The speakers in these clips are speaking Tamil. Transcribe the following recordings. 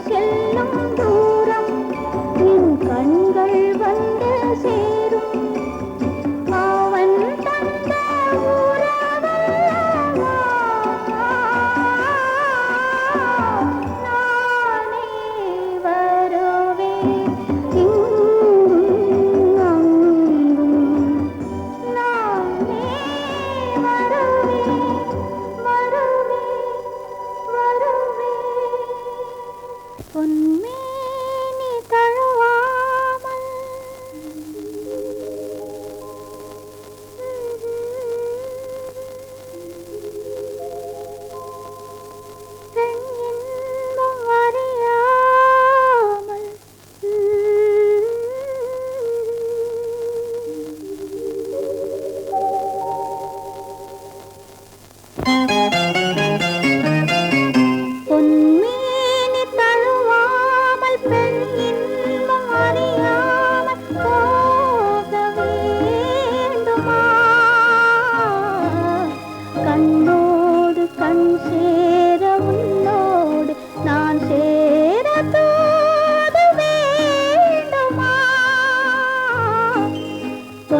செல்லும் தூரம் என் கண்கள்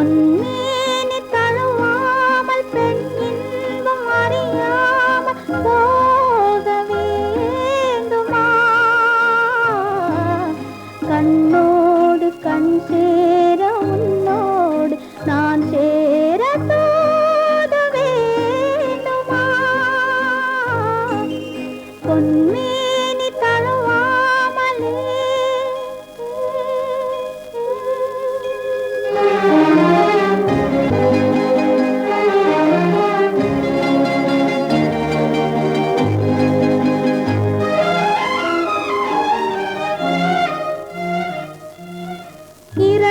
பொன்னேனி தழுவாமல் பெண் இன்பம் அறியாமல் போக வேண்டுமா? கண்ணோடு கண் சேர உன்னோடு நான் சேர தோத வேண்டுமா? பொன்னேனி தழுவாமலே இர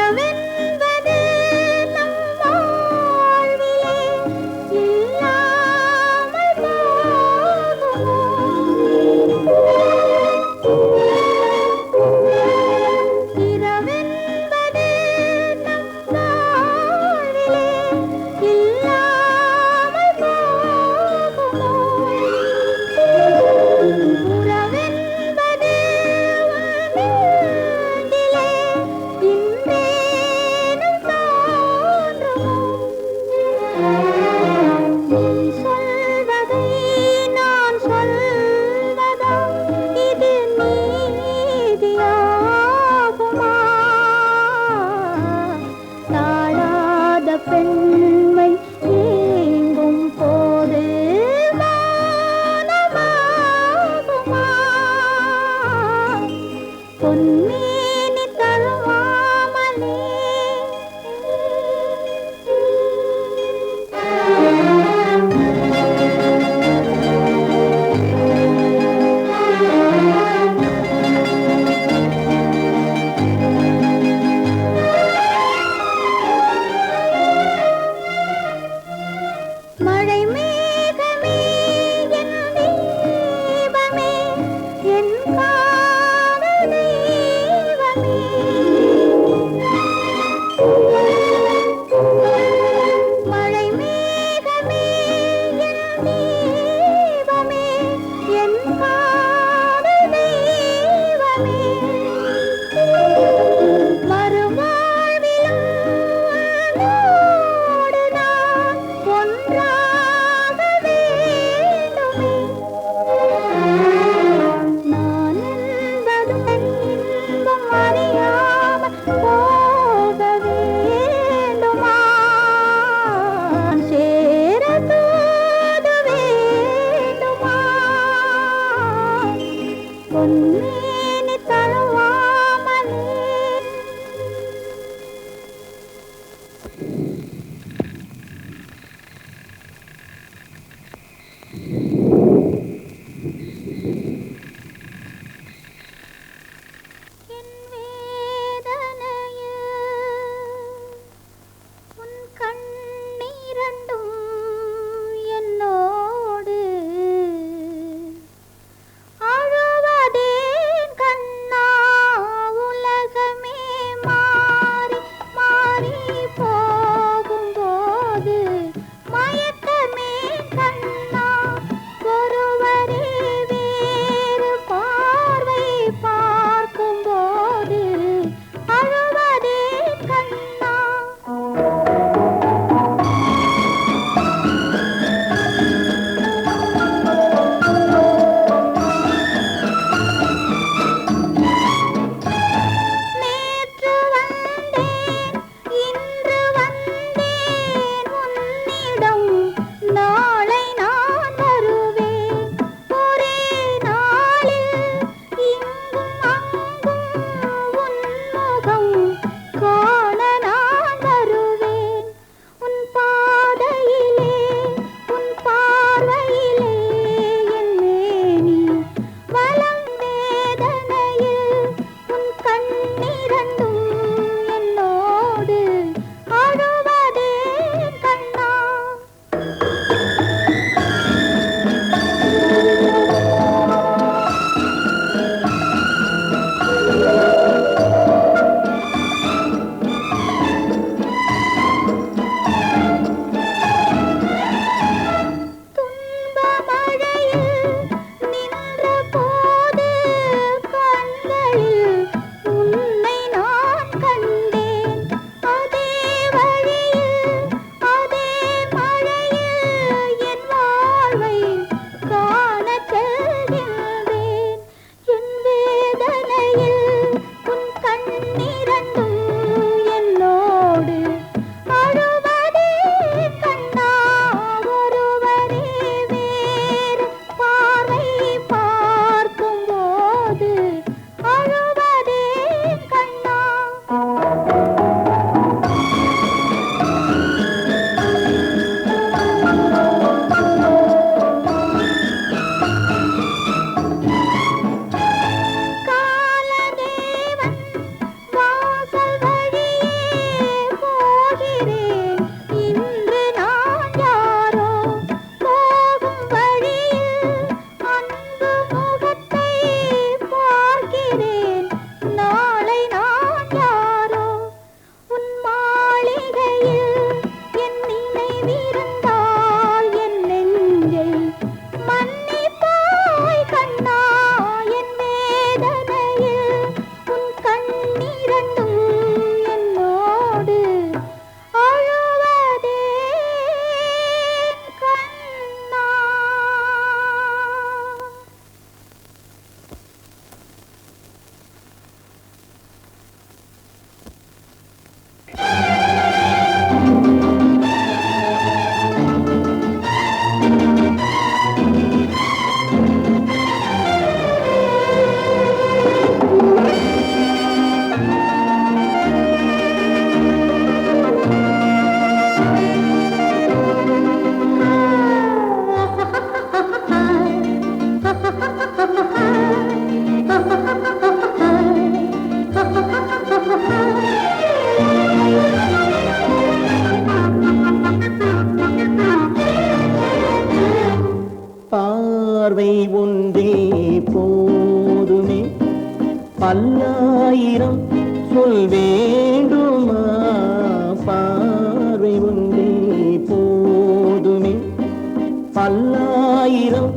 பல்லாயிரம்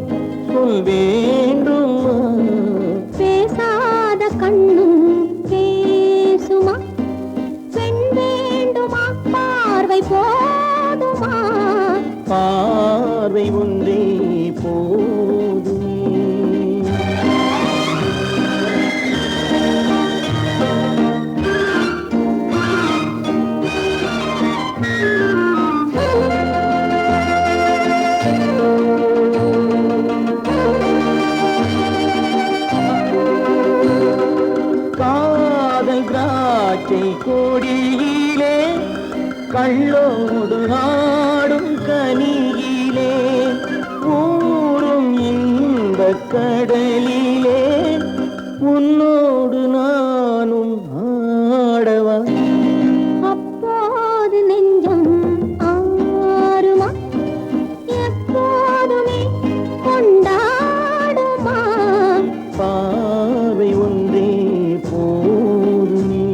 சொல் வேண்டுமா? பேசாத கண்ணும் பேசுமா? பெண் வேண்டுமா? பார்வை போதுமா? பார்வை ஒன்றே போதுமே. காதல் திராட்சை கொடியிலே கள்ளோடு ஆடும் கனியிலே ஊரும் இந்த கடலிலே உன்னோடு நானும் ஆடவா? அப்போது நெஞ்சம் ஆறுமா? எப்போதுமே கொண்டாடுமா? பார்வை ஒன்றே போதுமே.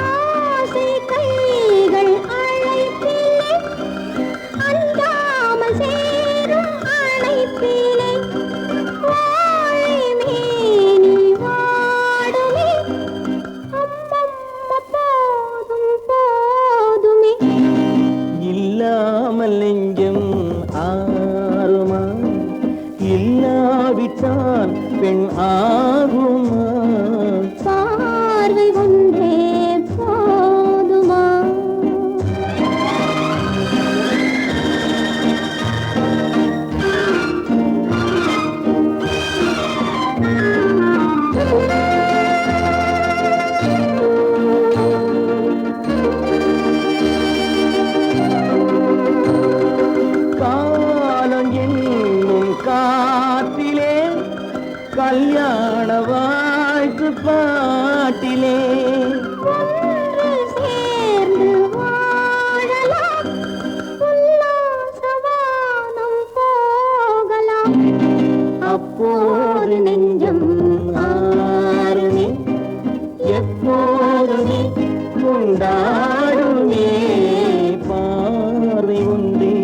ஆசை கைகள் அழைப்பிலே அஞ்சாமல் சேரும் அழைப்பிலே வாழை மேனி வாடுமே. அம்மம்மா போதும் போதுமே. இல்லாமல் நெஞ்சம் ஆறுமா? இல்லாவிட்டால் பெண் ஆகுமா? பார்வை ஒன்றே போதுமா? காலம் என்னும் காற்றிலே கல்யாண வாழ்த்து பாட்டிலே ஒன்று சேர்ந்து வாழலாம், உல்லாசவானம் போகலாம். அப்போது நெஞ்சம் ஆறுமே, எப்போதுமே கொண்டாடுமே. பார்வை ஒன்றே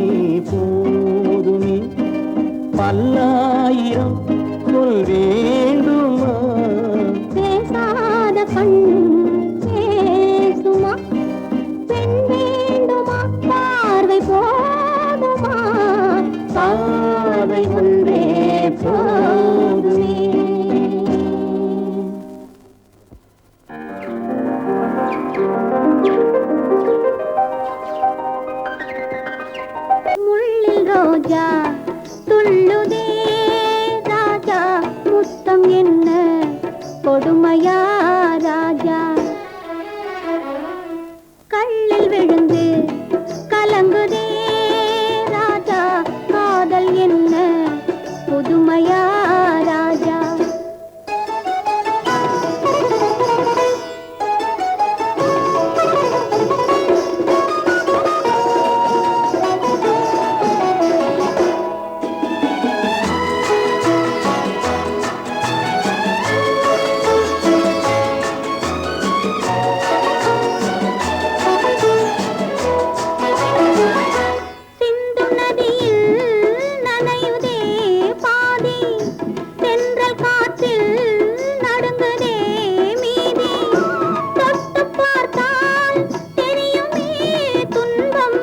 போதுமே. பல்லாயிரம் சொல் வேண்டுமா? பேசாத கண்ணும் பேசுமா? பெண் வேண்டுமா? பார்வை போதுமா? பார்வை ஒன்றே போதுமே. முள்ளில் ரோஜா துள்ளுதே ராஜா, முத்தம் என்ன கொடுமையா ராஜா? கல்லில் விழுந்து கலங்குதே ராஜா, காதல் என்ன புதுமையா ராஜா? சிந்தும் நதியில் நனையுதே பாதி, தென்றல் காற்றில் நடுங்குதே மீதி. தொட்டு பார்த்தால் தெரியுமே துன்பம்,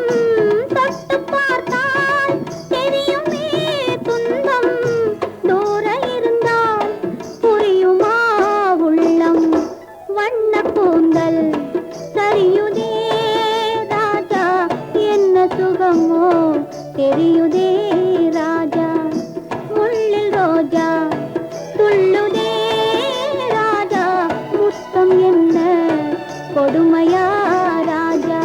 தொட்டு பார்த்தால் தெரியுமே துன்பம். தூர இருந்தால் புரியுமா உள்ளம்? வண்ண கூந்தல் சரியுதே ராஜா, என்ன சுகமோ தெரியுதே ராஜா. முள்ளில் ரோஜா துள்ளுதே ராஜா, முத்தம் என்ன கொடுமையா ராஜா?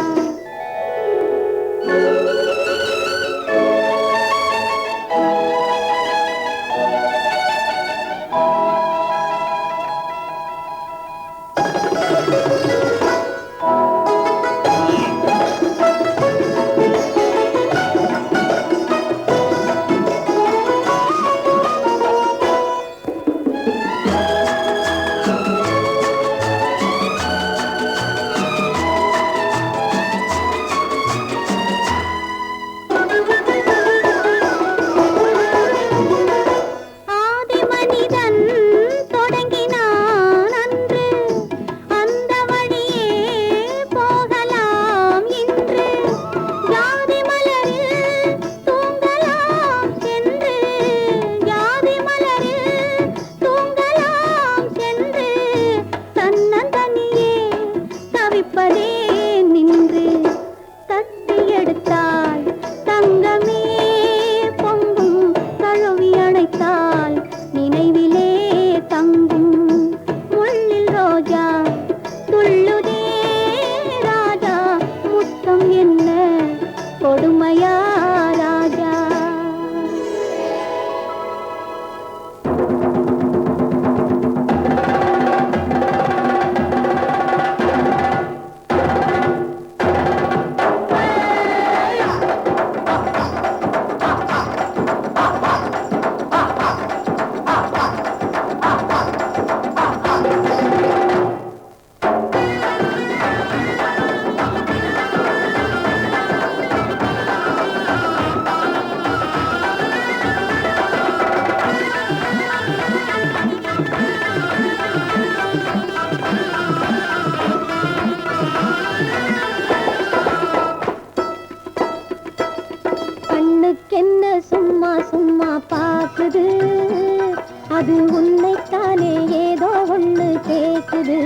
கேக்குது.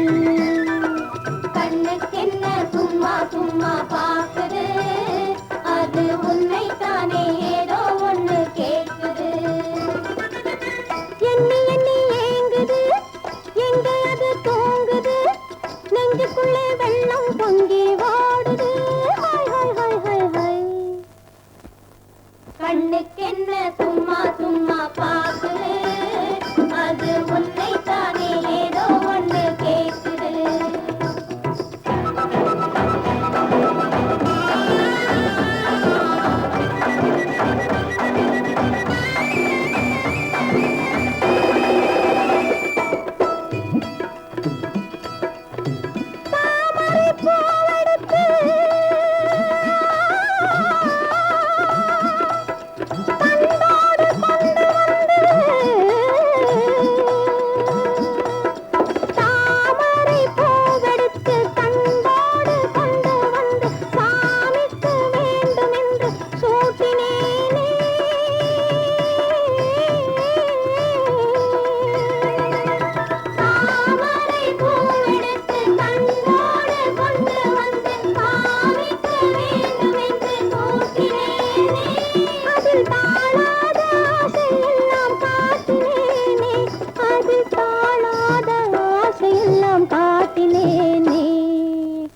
கண்ணுக்கென்ன சும்மா சும்மா பாக்குது, அது உன்னை தானே ஏதோ ஒண்ணு கேக்குது. எண்ணி எண்ணி ஏங்குது, எங்க அது தூங்குது, நெஞ்சுக்குள்ளே வெள்ளம் பொங்கி வாடுது. Hi hi hi hi hi. கண்ணுக்கென்ன சும்மா சும்மா பாக்குது, அது உன்னை தானே ஏதோ ஒண்ணு கேக்குது.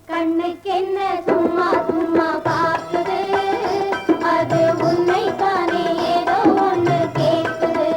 கண்ணுக்கென்ன சும்மா சும்மா பாக்குது, அது உன்னை தானே ஏதோ ஒண்ணு கேக்குது.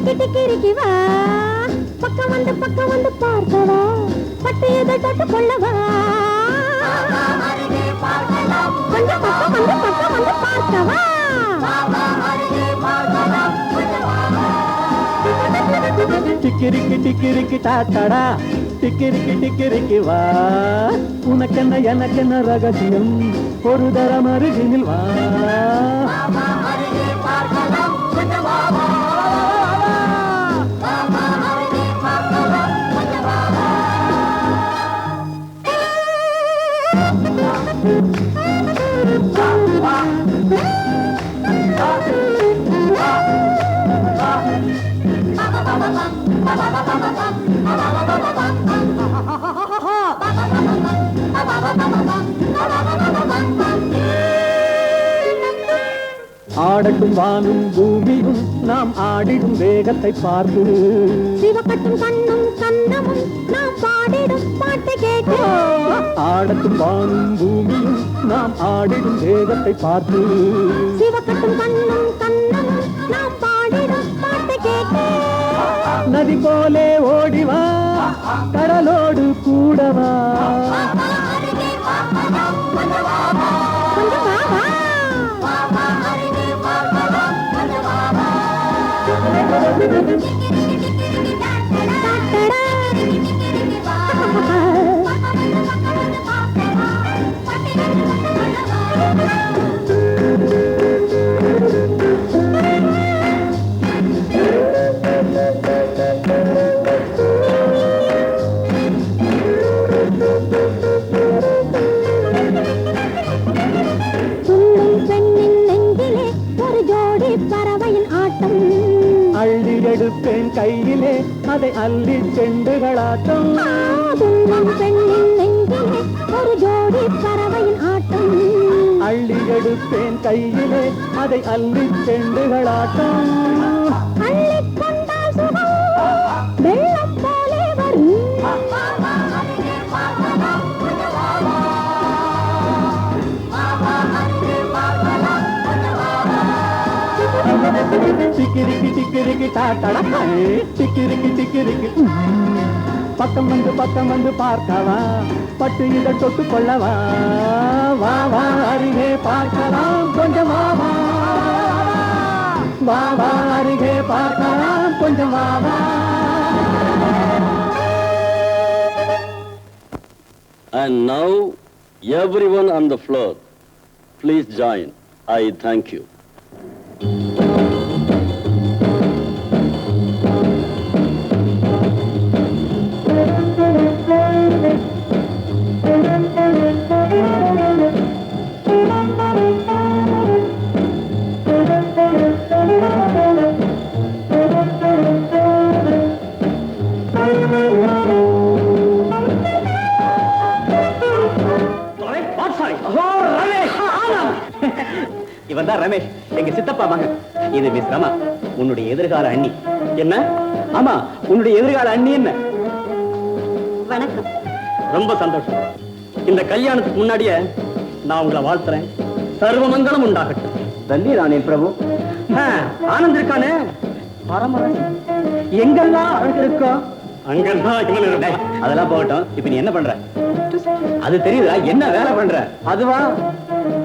டிக்கிரிக்கி வா, பக்கம் வந்து பார்க்கவா, பட்டையதை தொட்டு கொள்ளவா, கொஞ்சம் பக்கம் வந்து பார்க்கவா. டிக்கிரிக்கி டாட்டடா, டிக்கிரிக்கி வா, உனக்கென்ன எனக்கென்ன ரகசியம், ஒரு தரம் அருகினில் வா. ஆடட்டும் வானும் பூமியும் நாம் ஆடிடும் வேகத்தை பார்த்து சிவக்கட்டும் கண்ணும் கண்ணமும் நாம் பாடிடும் பாட்டை கேட்டு ஆடட்டும் வானும் பூமியும் நாம் ஆடிடும் வேகத்தை பார்த்து சிவக்கட்டும் கண்ணும் கண்ணமும் நாம் பாடிடும் பாட்டை கேட்டு நதி போலே ஓடிவா கடலோடு கூடவா கொஞ்சம் வா வா எடுப்பேன் கையிலே அதை அள்ளி செண்டுகளாட்டம் பெண்ணின் நெஞ்சிலே ஒரு ஜோடி பறவையின் ஆட்டம் அள்ளி எடுப்பேன் கையிலே அதை அள்ளி செண்டுகளாட்டம் அள்ளிக் கொண்டால் சுகம் வெள்ளம் போலே வரும் டிக்கிரிக்கி டிக்கிரிக்கி டாட்டடா டிக்கிரிக்கி டிக்கிரிக்கி பக்கம் வந்து பார்க்கவா பட்டு இதை தொட்டு கொள்ளவா வா வா அருகே பார்க்கலாம் கொஞ்சம் வா வா வா அருகே பார்க்கலாம் கொஞ்சம் வா வா. And now everyone on the floor, please join. I thank you. இவன் தான் ரமேஷ், எங்க சித்தப்பா மகன். இது மிஸ் ரமா, உன்னுடைய எதிர்கால அண்ணி. என்ன? ஆமா, உன்னுடைய எதிர்கால அண்ணி. என்ன? வணக்கம். ரொம்ப சந்தோஷம். இந்த கல்யாணத்துக்கு முன்னாடியே நான் உங்களை வாழ்த்துறேன். சர்வமங்கலம் உண்டாகட்டும். தல்லிரானே பிரபு. ஆனந்த் இருக்கானே, பரமரசன். எங்கெல்லாம் அழகு இருக்கோ அங்கெல்லாம் இவன் இருக்கான். அதெல்லாம் போகட்டும். இப்ப நீ என்ன பண்ற? அது தெரியுதா? என்ன வேலை பண்ற? அதுவா?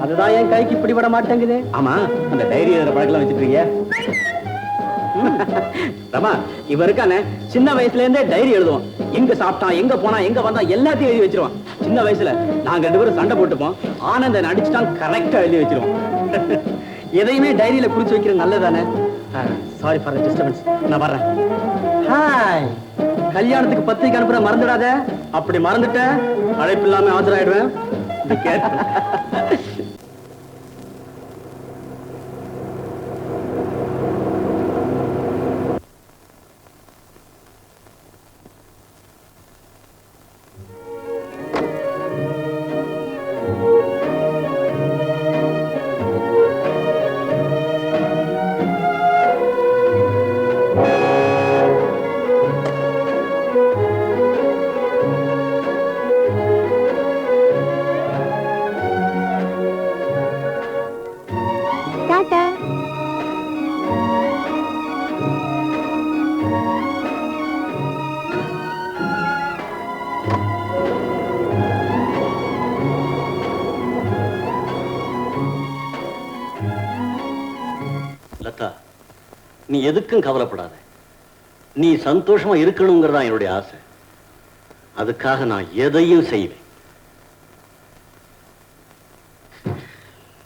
அதுதான் என் கைக்கு இப்படி விட மாட்டேங்குது. ஆமா, அந்த டைரி எழுதுற பழக்கம் வச்சுட்டு இருக்கிய? ரமா, இவ இருக்கானே, சின்ன வயசுல இருந்தே டைரி எழுதுவோம். எங்க சாப்பிட்டான், எங்க போனா, எங்க வந்தா எல்லாத்தையும் எழுதி வச்சிருவான். சின்ன வயசுல நாங்க 2 பேரும் சண்டை போட்டுப்போம். ஆனந்த அடிச்சுட்டான், கரெக்டா எழுதி வச்சிருவோம். எதையுமே டைரியில குறிச்சு வைக்கிறது நல்லதானே? Sorry for the disturbance. நான் வர்றேன். ஹாய். கல்யாணத்துக்கு பத்திரிக்கை அனுப்புற மறந்துடாத. அப்படி மறந்துட்ட அழைப்பு இல்லாம ஆஜராயிடுவேன். லதா, நீ எதுக்கும் கவலைப்படாத. நீ சந்தோஷமா இருக்கணுங்கிறதா என்னுடைய ஆசை. அதுக்காக நான் எதையும் செய்வேன்.